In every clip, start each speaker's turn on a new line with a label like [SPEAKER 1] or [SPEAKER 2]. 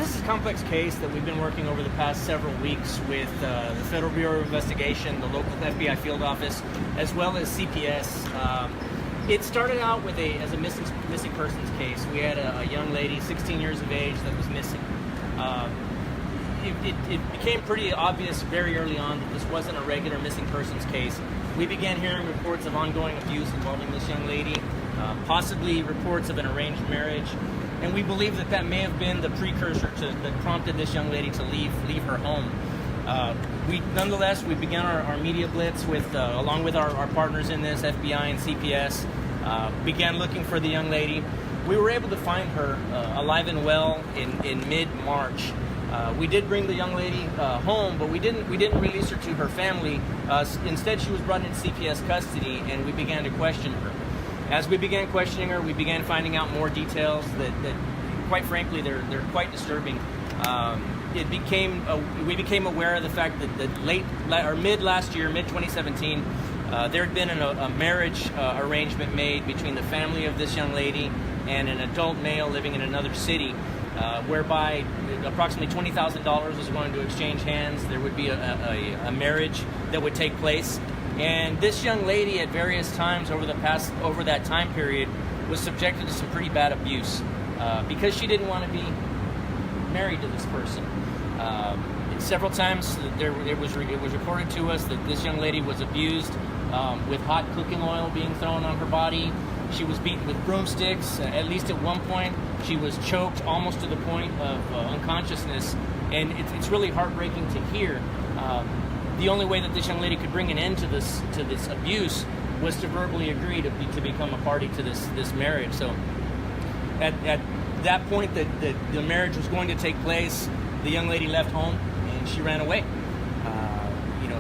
[SPEAKER 1] This is a complex case that we've been working over the past several weeks with the Federal Bureau of Investigation, the local FBI field office, as well as CPS. It started out with as a missing persons case. We had a young lady, 16 years of age, that was missing. It became pretty obvious very early on that this wasn't a regular missing persons case. We began hearing reports of ongoing abuse involving this young lady, possibly reports of an arranged marriage, and we believe that may have been the precursor that prompted this young lady to leave her home. Nonetheless, we began our media blitz along with our partners in this, FBI and CPS, began looking for the young lady. We were able to find her alive and well in mid-March. We did bring the young lady home, but we didn't release her to her family. Instead, she was brought into CPS custody, and we began to question her. As we began questioning her, we began finding out more details that quite frankly, they're quite disturbing. We became aware of the fact that mid last year, mid 2017, there had been a marriage arrangement made between the family of this young lady and an adult male living in another city, whereby approximately $20,000 was going to exchange hands. There would be a marriage that would take place. And this young lady at various times over that time period was subjected to some pretty bad abuse because she didn't want to be married to this person. Several times it was reported to us that this young lady was abused with hot cooking oil being thrown on her body. She was beaten with broomsticks. At least at one point, she was choked almost to the point of unconsciousness. And it's really heartbreaking to hear. The only way that this young lady could bring an end to this abuse was to verbally agree to become a party to this marriage. So at that point that the marriage was going to take place, the young lady left home and she ran away.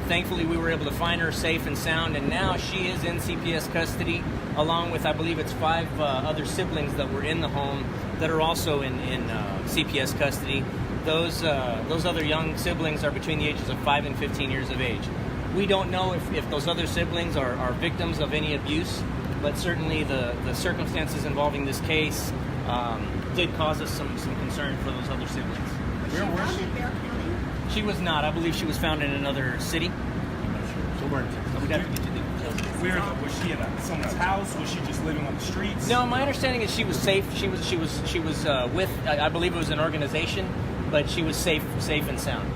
[SPEAKER 1] Thankfully, we were able to find her safe and sound, and now she is in CPS custody, along with, I believe it's 5 other siblings that were in the home that are also in CPS custody. Those other young siblings are between the ages of 5 and 15 years of age. We don't know if those other siblings are victims of any abuse, but certainly the circumstances involving this case did cause us some concern for those other siblings.
[SPEAKER 2] Was she found in Bexar County?
[SPEAKER 1] She was not. I believe she was found in another city.
[SPEAKER 3] I'm not sure. So we're in Texas.
[SPEAKER 1] So we'd have to get to the details.
[SPEAKER 3] Where was she in someone's house? Was she just living on the streets?
[SPEAKER 1] No, my understanding is she was safe. She was with, I believe it was an organization, but she was safe and sound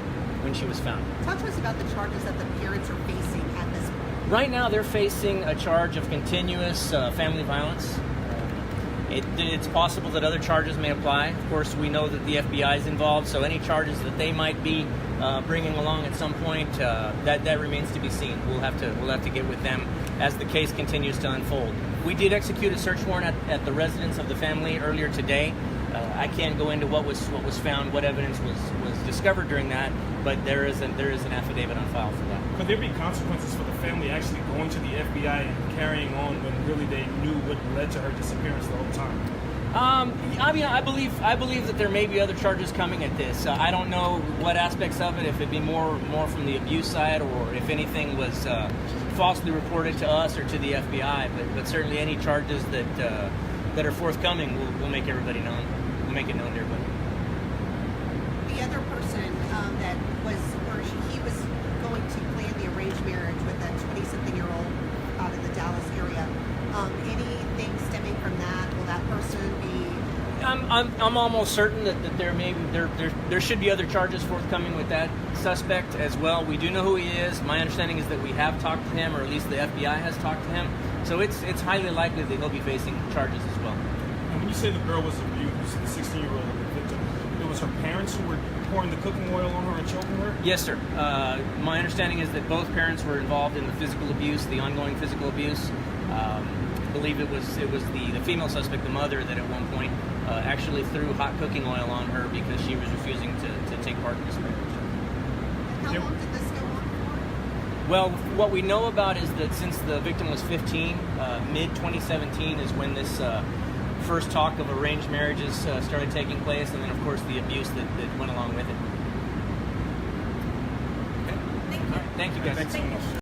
[SPEAKER 1] when she was found.
[SPEAKER 2] Talk to us about the charges that the parents are facing at this point.
[SPEAKER 1] Right now, they're facing a charge of continuous family violence. It's possible that other charges may apply. Of course, we know that the FBI is involved, so any charges that they might be bringing along at some point, that remains to be seen. We'll have to get with them as the case continues to unfold. We did execute a search warrant at the residence of the family earlier today. I can't go into what was found, what evidence was discovered during that, but there is an affidavit on file for that.
[SPEAKER 3] Could there be consequences for the family actually going to the FBI and carrying on when really they knew what led to her disappearance the whole time?
[SPEAKER 1] I believe that there may be other charges coming at this. I don't know what aspects of it, if it'd be more from the abuse side, or if anything was falsely reported to us or to the FBI. But certainly any charges that are forthcoming, we'll make everybody known. We'll make it known to everybody.
[SPEAKER 2] The other person that was, or he was going to plan the arranged marriage with a 20-something-year-old out in the Dallas area. Anything stemming from that? Will that person be?
[SPEAKER 1] I'm almost certain that there should be other charges forthcoming with that suspect as well. We do know who he is. My understanding is that we have talked to him, or at least the FBI has talked to him. So it's highly likely that he'll be facing charges as well.
[SPEAKER 3] And when you say the girl was abused, the 16-year-old victim, it was her parents who were pouring the cooking oil on her and choking her?
[SPEAKER 1] Yes, sir. My understanding is that both parents were involved in the physical abuse, the ongoing physical abuse. I believe it was the female suspect, the mother, that at one point actually threw hot cooking oil on her because she was refusing to take part in this marriage.
[SPEAKER 2] How long did this go on for?
[SPEAKER 1] Well, what we know about is that since the victim was 15, mid-2017 is when this first talk of arranged marriages started taking place, and then, of course, the abuse that went along with it. Okay.
[SPEAKER 2] Thank you.
[SPEAKER 1] All right. Thank you, guys.
[SPEAKER 3] Thanks so much.